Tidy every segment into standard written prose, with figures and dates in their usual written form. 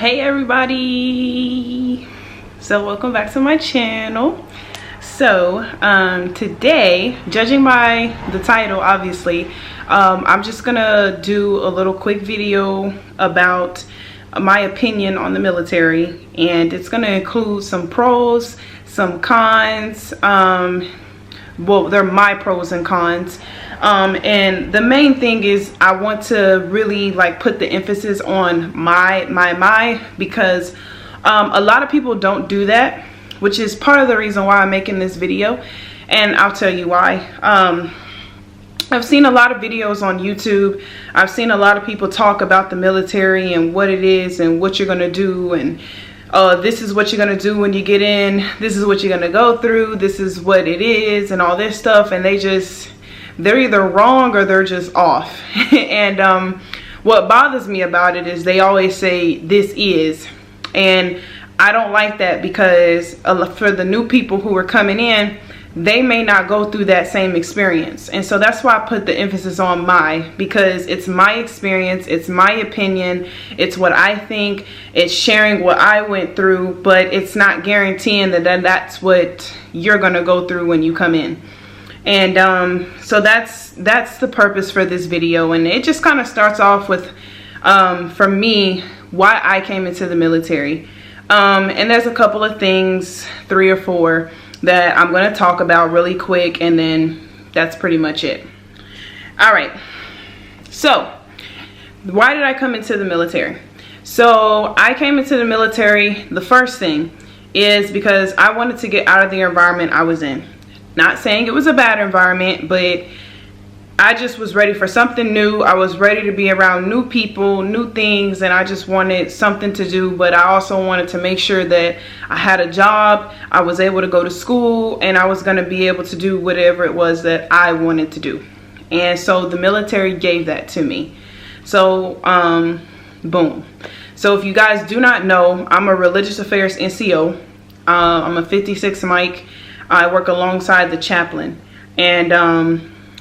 Hey everybody, so welcome back to my channel. So today, judging by the title, obviously, I'm just gonna do a little quick video about my opinion on the military, and it's gonna include some pros, some cons. Well, they're my pros and cons, and the main thing is I want to really like put the emphasis on my because a lot of people don't do that, which is part of the reason why I'm making this video, and I'll tell you why. I've seen a lot of videos on YouTube. I've seen a lot of people talk about the military and what it is and what you're gonna do, and this is what you're gonna do when you get in, this is what you're gonna go through, this is what it is, and all this stuff, and they're either wrong or they're just off. And what bothers me about it is they always say this is, and I don't like that, because for the new people who are coming in, they may not go through that same experience. And so that's why I put the emphasis on because it's my experience, it's my opinion, it's what I think, it's sharing what I went through, but it's not guaranteeing that that's what you're gonna go through when you come in. And so that's the purpose for this video, and it just kind of starts off with for me why I came into the military. And there's a couple of things, 3 or 4, that I'm going to talk about really quick, and then that's pretty much it. All right, so why did I come into the military? So I came into the military, the first thing is because I wanted to get out of the environment I was in. Not saying it was a bad environment, but I just was ready for something new. I was ready to be around new people, new things, and I just wanted something to do. But I also wanted to make sure that I had a job, I was able to go to school, and I was going to be able to do whatever it was that I wanted to do. And so the military gave that to me. So boom. So if you guys do not know, I'm a religious affairs NCO. I'm a 56 mic. I work alongside the chaplain, and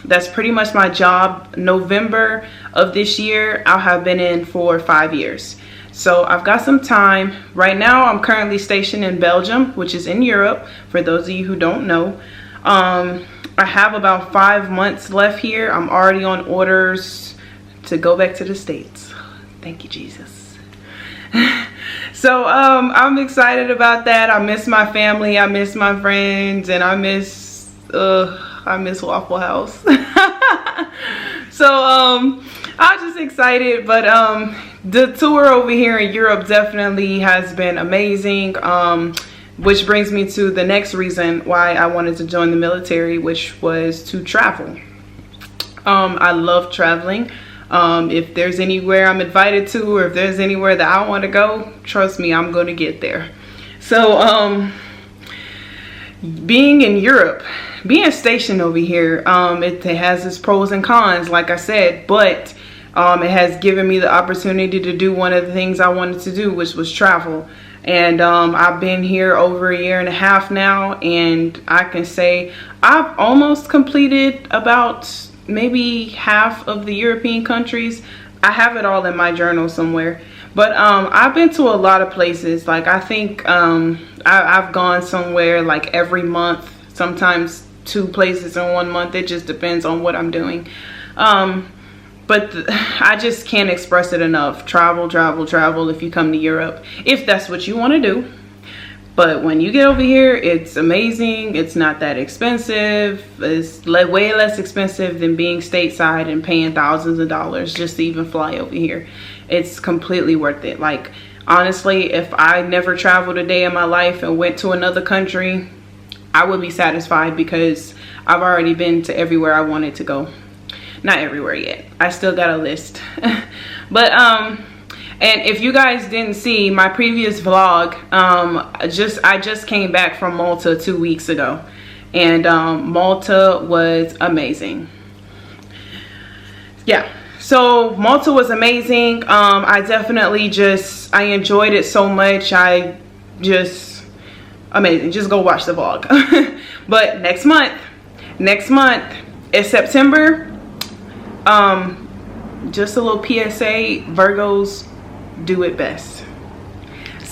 that's pretty much my job. November of this year, I'll have been in for 5 years. So I've got some time. Right now, I'm currently stationed in Belgium, which is in Europe, for those of you who don't know. I have about 5 months left here. I'm already on orders to go back to the States. Thank you, Jesus. So I'm excited about that. I miss my family, I miss my friends, and I miss Waffle House. So I'm just excited. But the tour over here in Europe definitely has been amazing, which brings me to the next reason why I wanted to join the military, which was to travel. I love traveling. If there's anywhere I'm invited to, or if there's anywhere that I want to go, trust me, I'm going to get there. So being in Europe, being stationed over here, it has its pros and cons, like I said, but it has given me the opportunity to do one of the things I wanted to do, which was travel. And I've been here over 1.5 years now, and I can say I've almost completed about maybe half of the European countries. I have it all in my journal somewhere. But I've been to a lot of places. Like, I think I've gone somewhere like every month, sometimes 2 places in 1 month. It just depends on what I'm doing. But I just can't express it enough. Travel, travel, travel if you come to Europe, if that's what you want to do. But when you get over here, it's amazing. It's not that expensive. It's way less expensive than being stateside and paying thousands of dollars just to even fly over here. It's completely worth it. Like, honestly, if I never traveled a day in my life and went to another country, I would be satisfied, because I've already been to everywhere I wanted to go. Not everywhere yet. I still got a list. But and if you guys didn't see my previous vlog, I just came back from Malta 2 weeks ago, and Malta was amazing. Yeah, so Malta was amazing. I definitely I enjoyed it so much. Amazing. Just go watch the vlog. But next month is September. Just a little PSA, Virgos do it best.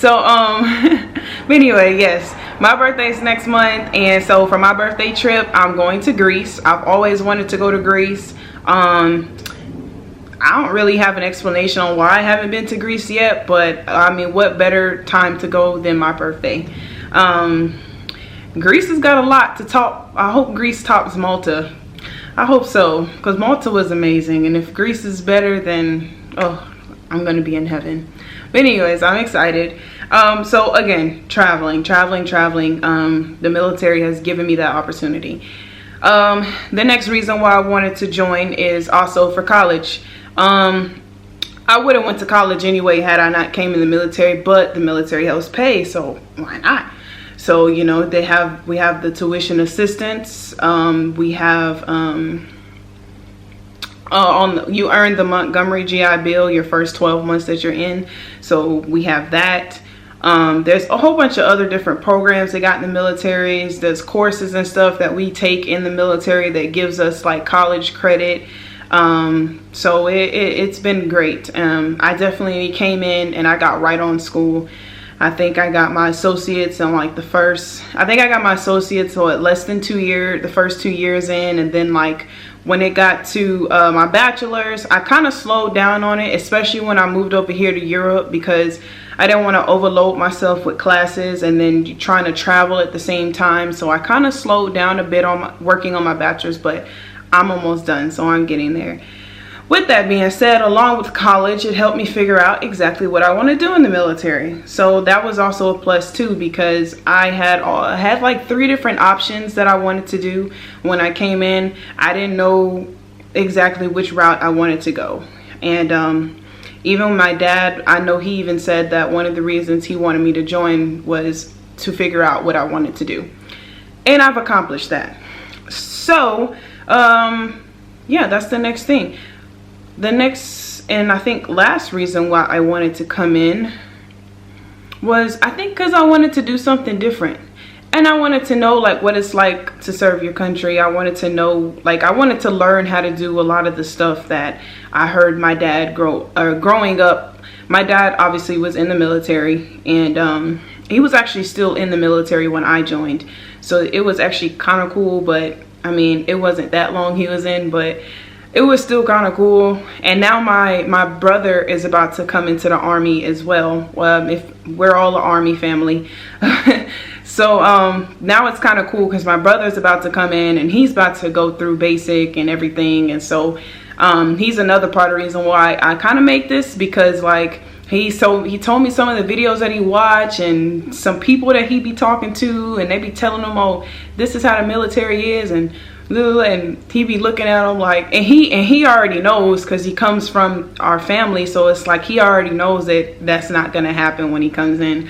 So but anyway, yes, my birthday is next month, and so for my birthday trip I'm going to Greece. I've always wanted to go to Greece. I don't really have an explanation on why I haven't been to Greece yet, but I mean, what better time to go than my birthday? Greece has got a lot to top. I hope Greece tops Malta. I hope so, because Malta was amazing, and if Greece is better, then oh, I'm gonna be in heaven. But anyways, I'm excited. So again, traveling. The military has given me that opportunity. The next reason why I wanted to join is also for college. I would have went to college anyway had I not came in the military, but the military helps pay, so why not? So, you know, we have the tuition assistance. We have you earn the Montgomery GI Bill your first 12 months that you're in, so we have that. There's a whole bunch of other different programs they got in the militaries. There's courses and stuff that we take in the military that gives us like college credit. So it's been great. I definitely came in and I got right on school. I think I got my associates in like less than 2 years, the first 2 years in, and then like when it got to my bachelor's, I kind of slowed down on it, especially when I moved over here to Europe, because I didn't want to overload myself with classes and then trying to travel at the same time. So I kind of slowed down a bit on working on my bachelor's, but I'm almost done, so I'm getting there. With that being said, along with college, it helped me figure out exactly what I want to do in the military. So that was also a plus too, because I had like 3 different options that I wanted to do when I came in. I didn't know exactly which route I wanted to go. And even my dad, I know he even said that one of the reasons he wanted me to join was to figure out what I wanted to do. And I've accomplished that. So yeah, that's the next thing. The next and I think last reason why I wanted to come in was, I think, because I wanted to do something different, and I wanted to know like what it's like to serve your country. I wanted to know, like, I wanted to learn how to do a lot of the stuff that I heard my dad growing up. My dad obviously was in the military, and he was actually still in the military when I joined, so it was actually kind of cool. But I mean, it wasn't that long he was in, but it was still kind of cool. And now my brother is about to come into the Army as well. If we're all an Army family. So now it's kind of cool because my brother's about to come in and he's about to go through basic and everything. And so he's another part of the reason why I kind of make this, because like he told me some of the videos that he watched and some people that he be talking to, and they be telling him, oh, this is how the military is, and he be looking at him like, and he already knows, because he comes from our family, so it's like he already knows that that's not gonna happen when he comes in.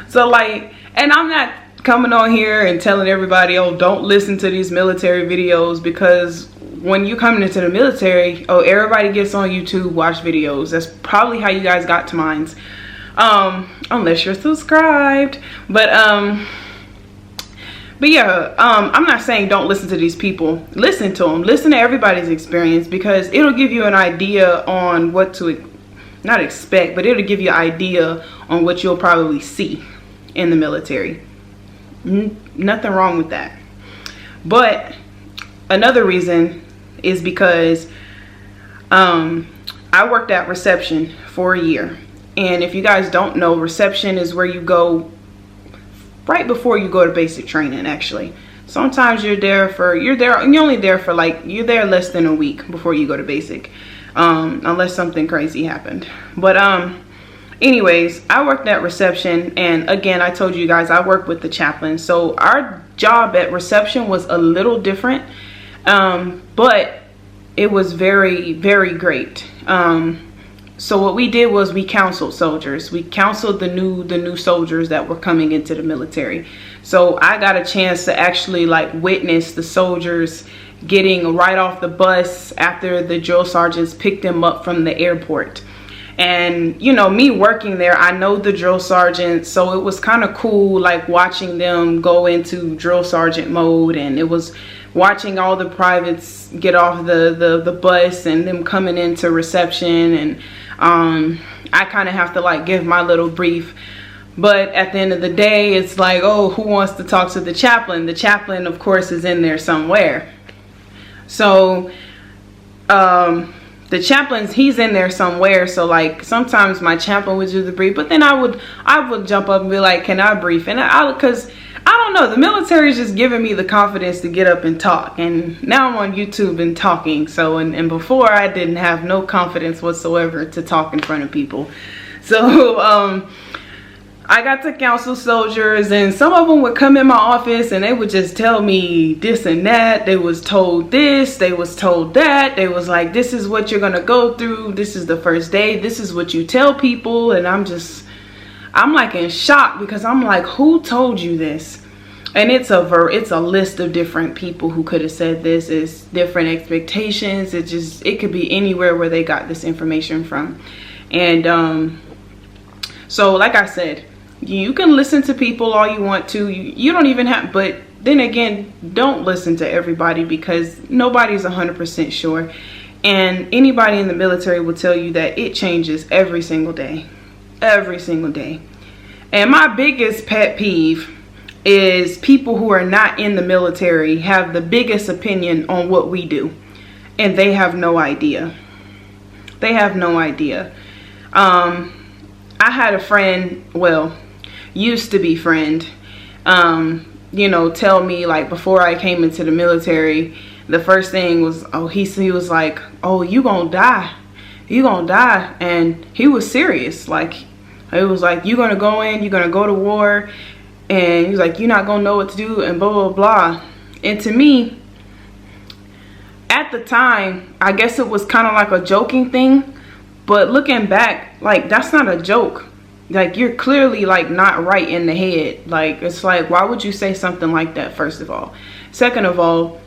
So like, and I'm not coming on here and telling everybody, oh, don't listen to these military videos, because when you're coming into the military, oh, everybody gets on YouTube, watch videos. That's probably how you guys got to mine, unless you're subscribed. But yeah, I'm not saying don't listen to these people. Listen to them. Listen to everybody's experience, because it'll give you an idea on what to not expect, but it'll give you an idea on what you'll probably see in the military. Nothing wrong with that. But another reason is because I worked at reception for a year. And if you guys don't know, reception is where you go right before you go to basic training. Actually, sometimes you're there less than a week before you go to basic, unless something crazy happened. But anyways, I worked at reception, and again, I told you guys I worked with the chaplain, so our job at reception was a little different, but it was very, very great. So what we did was we counseled soldiers. We counseled the new soldiers that were coming into the military. So I got a chance to actually like witness the soldiers getting right off the bus after the drill sergeants picked them up from the airport. And you know, me working there, I know the drill sergeants, so it was kind of cool like watching them go into drill sergeant mode, and it was watching all the privates get off the bus and them coming into reception. And I kind of have to like give my little brief. But at the end of the day, it's like, oh, who wants to talk to the chaplain? The chaplain, of course, is in there somewhere. So the chaplain's, he's in there somewhere. So like sometimes my chaplain would do the brief, but then I would jump up and be like, can I brief? And because I don't know, the military is just giving me the confidence to get up and talk. And now I'm on YouTube and talking. So and before I didn't have no confidence whatsoever to talk in front of people. So I got to counsel soldiers, and some of them would come in my office and they would just tell me this and that. They was told this, they was told that. They was like, this is what you're gonna go through. This is the first day. This is what you tell people. And I'm like in shock, because I'm like, who told you this? And it's a list of different people who could have said this. It's different expectations. It could be anywhere where they got this information from. And so like I said, you can listen to people all you want to. You don't even have, but then again, don't listen to everybody, because nobody's 100% sure. And anybody in the military will tell you that it changes every single day. Every single day. And my biggest pet peeve is people who are not in the military have the biggest opinion on what we do. And they have no idea. They have no idea. I had a friend, well, used to be friend, you know, tell me, like, before I came into the military, the first thing was, oh, he was like, oh, you gonna die. You gonna die. And he was serious. Like, it was like, you're gonna go in, you're gonna go to war, and he was like, you're not gonna know what to do, and blah, blah, blah. And to me, at the time, I guess it was kind of like a joking thing. But looking back, like, that's not a joke. Like, you're clearly, like, not right in the head. Like, it's like, why would you say something like that, first of all? Second of all,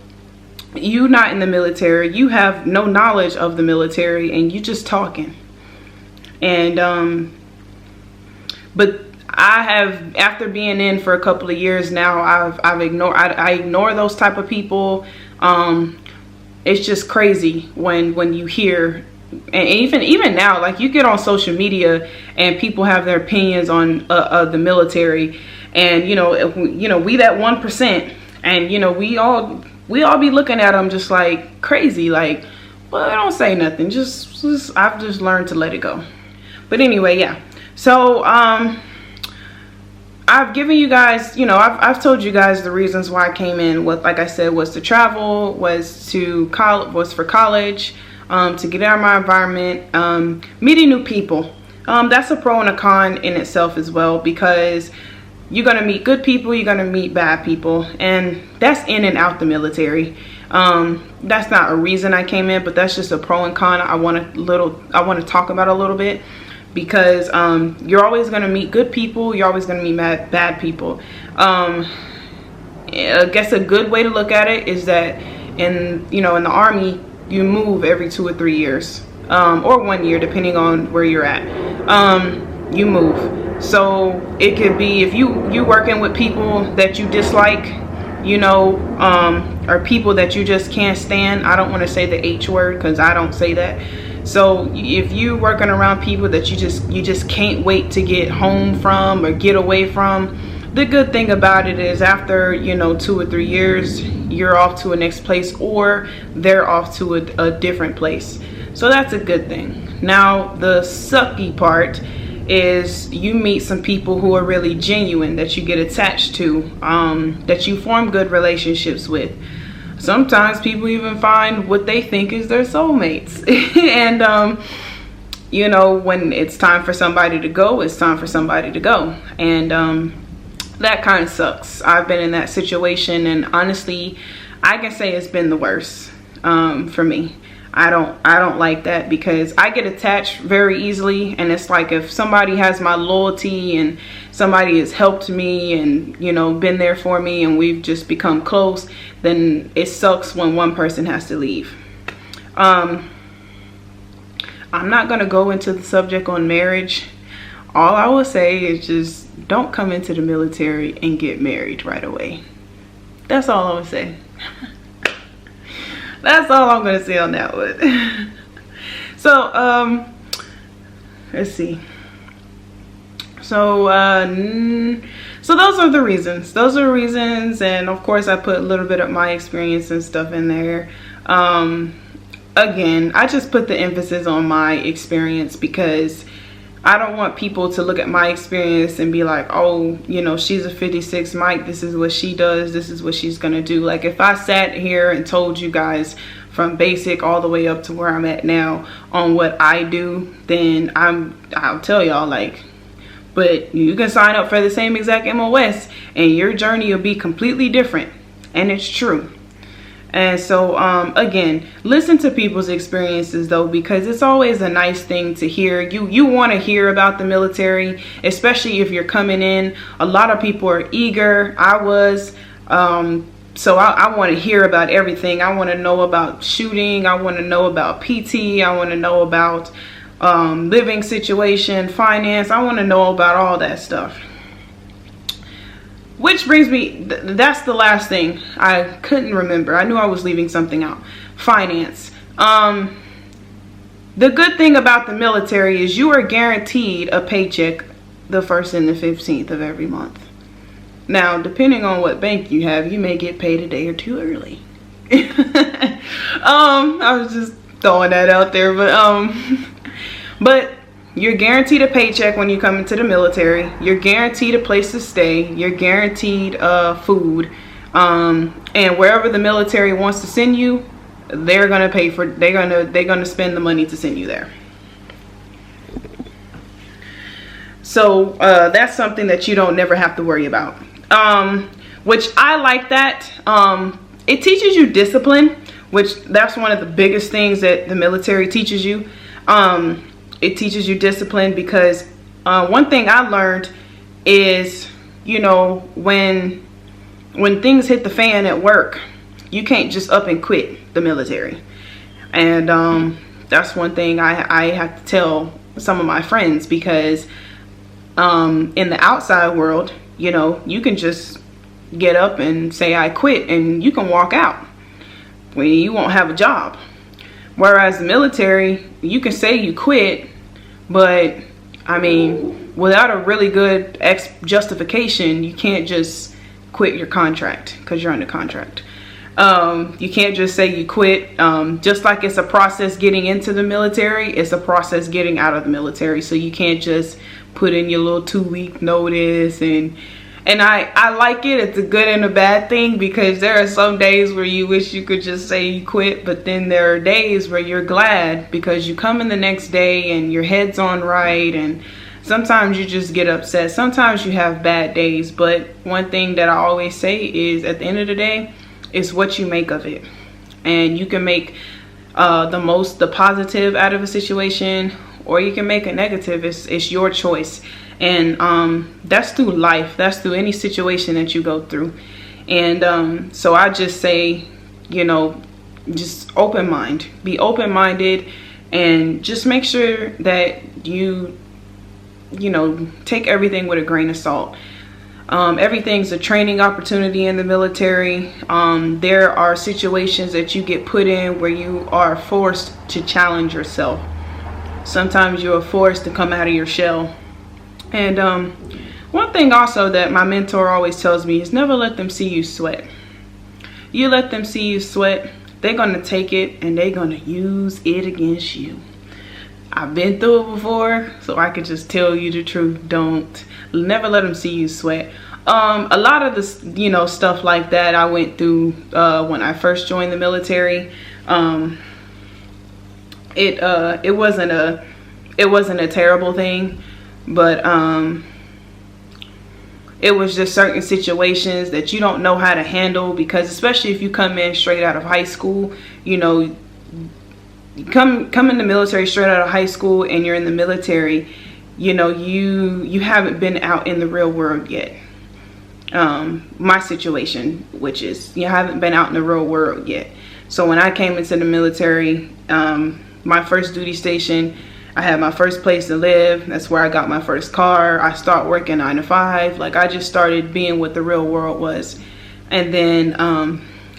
you not in the military. You have no knowledge of the military, and you just talking. And, but I have, after being in for a couple of years now, I ignore those type of people. It's just crazy when you hear. And even now, like, you get on social media and people have their opinions on the military, and we that 1%, and we all be looking at them just like crazy, like, well, I don't say nothing, just I've just learned to let it go. But anyway, yeah, so I've given you guys, I've told you guys the reasons why I came in. What, like I said, was to travel, was for college, to get out of my environment, meeting new people. That's a pro and a con in itself as well, because you're gonna meet good people, you're gonna meet bad people, and that's in and out the military. That's not a reason I came in, but that's just a pro and con I want to talk about a little bit, because you're always gonna meet good people, you're always gonna meet bad people. I guess a good way to look at it is that in the Army, you move every 2 or 3 years, or 1 year, depending on where you're at. You move. So it could be, if you working with people that you dislike, or people that you just can't stand. I don't want to say the H word, because I don't say that. So if you working around people that you just can't wait to get home from or get away from, the good thing about it is after 2 or 3 years, you're off to a next place, or they're off to a different place. So that's a good thing. Now the sucky part is you meet some people who are really genuine, that you get attached to, that you form good relationships with. Sometimes people even find what they think is their soulmates. And when it's time for somebody to go, it's time for somebody to go. And that kind of sucks. I've been in that situation, and honestly, I can say it's been the worst for me. I don't like that, because I get attached very easily, and it's like, if somebody has my loyalty and somebody has helped me and been there for me, and we've just become close, then it sucks when one person has to leave. I'm not gonna go into the subject on marriage. All I will say is just don't come into the military and get married right away. That's all I'm gonna say. That's all I'm gonna say on that one. So let's see. So so those are the reasons. And of course I put a little bit of my experience and stuff in there. Again, I just put the emphasis on my experience because I don't want people to look at my experience and be like, oh, you know, she's a 56 Mike, this is what she does, this is what she's gonna do. Like, if I sat here and told you guys from basic all the way up to where I'm at now on what I do, then I'll tell y'all, like, but you can sign up for the same exact MOS and your journey will be completely different. And it's true. And so again, listen to people's experiences though, because it's always a nice thing to hear. You want to hear about the military, especially if you're coming in. A lot of people are eager. I was. So I want to hear about everything. I want to know about shooting. I want to know about PT. I want to know about living situation, finance. I want to know about all that stuff. Which brings me, that's the last thing I couldn't remember. I knew I was leaving something out. Finance. The good thing about the military is you are guaranteed a paycheck the 1st and the 15th of every month. Now, depending on what bank you have, you may get paid a day or two early. I was just throwing that out there, but you're guaranteed a paycheck when you come into the military. You're guaranteed a place to stay. You're guaranteed food. And wherever the military wants to send you, they're gonna pay for. They're gonna spend the money to send you there. So that's something that you don't never have to worry about. Which I like that. It teaches you discipline, which that's one of the biggest things that the military teaches you. It teaches you discipline because one thing I learned is, you know, when things hit the fan at work, you can't just up and quit the military. And that's one thing I have to tell some of my friends, because in the outside world, you know, you can just get up and say I quit and you can walk out when you won't have a job. Whereas the military, you can say you quit, but I mean, without a really good justification, you can't just quit your contract because you're under contract. You can't just say you quit. Just like it's a process getting into the military, it's a process getting out of the military. So you can't just put in your little 2-week notice. And I like it. It's a good and a bad thing, because there are some days where you wish you could just say you quit, but then there are days where you're glad because you come in the next day and your head's on right. And sometimes you just get upset. Sometimes you have bad days. But one thing that I always say is, at the end of the day, it's what you make of it. And you can make the positive out of a situation, or you can make a negative. It's your choice. And that's through life. That's through any situation that you go through. And so I just say, you know, just open mind. Be open-minded, and just make sure that you know, take everything with a grain of salt. Everything's a training opportunity in the military. There are situations that you get put in where you are forced to challenge yourself. Sometimes you are forced to come out of your shell. And one thing also that my mentor always tells me is never let them see you sweat. You let them see you sweat, they're going to take it and they're going to use it against you. I've been through it before, so I can just tell you the truth. Never let them see you sweat. A lot of this, you know, stuff like that I went through when I first joined the military. It wasn't a terrible thing. But it was just certain situations that you don't know how to handle, because especially if you come in straight out of high school, you know, you come in the military straight out of high school and you're in the military, you know, you haven't been out in the real world yet. My situation, which is you haven't been out in the real world yet. So when I came into the military, my first duty station, I had my first place to live. That's where I got my first car. I started working 9 to 5. Like, I just started being what the real world was. And then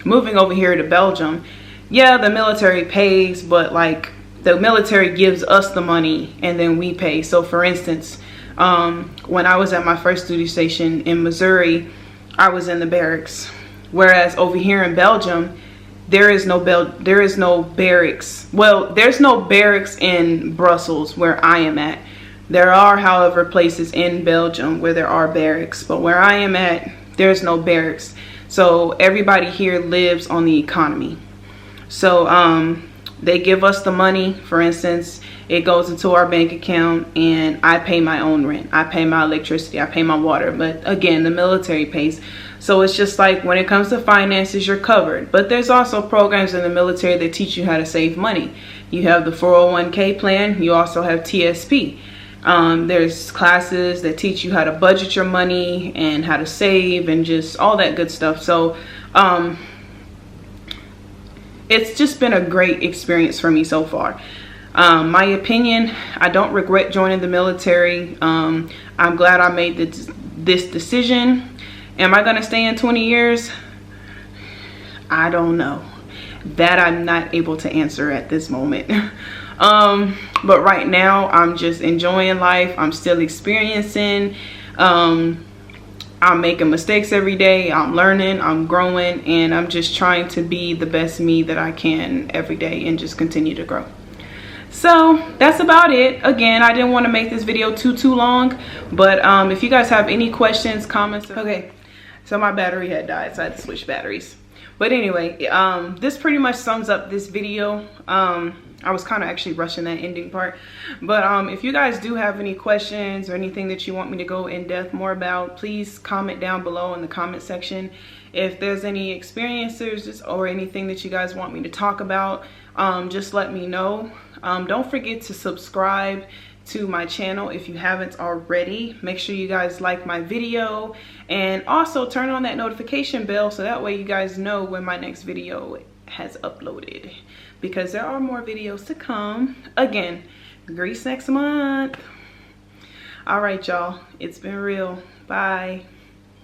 moving over here to Belgium, yeah, the military pays, but like the military gives us the money and then we pay. So for instance, When I was at my first duty station in Missouri, I was in the barracks. Whereas over here in Belgium, there is no barracks. Well, there's no barracks in Brussels where I am at. There are, however, places in Belgium where there are barracks, but where I am at, there's no barracks. So everybody here lives on the economy. So they give us the money. For instance, it goes into our bank account and I pay my own rent. I pay my electricity, I pay my water, but again, the military pays. So it's just like when it comes to finances, you're covered. But there's also programs in the military that teach you how to save money. You have the 401k plan. You also have TSP. There's classes that teach you how to budget your money and how to save and just all that good stuff. So it's just been a great experience for me so far. My opinion, I don't regret joining the military. I'm glad I made this decision. Am I going to stay in 20 years? I don't know. That I'm not able to answer at this moment. But right now, I'm just enjoying life. I'm still experiencing. I'm making mistakes every day. I'm learning, I'm growing, and I'm just trying to be the best me that I can every day and just continue to grow. So that's about it. Again, I didn't want to make this video too long, but if you guys have any questions, comments. Okay, so my battery had died, so I had to switch batteries. But anyway, this pretty much sums up this video. I was kind of actually rushing that ending part, but if you guys do have any questions or anything that you want me to go in depth more about, please comment down below in the comment section. If there's any experiences or anything that you guys want me to talk about, just let me know. Don't forget to subscribe to my channel if you haven't already. Make sure you guys like my video and also turn on that notification bell so that way you guys know when my next video has uploaded, because there are more videos to come. Again, Grease next month. All right, y'all, it's been real. Bye.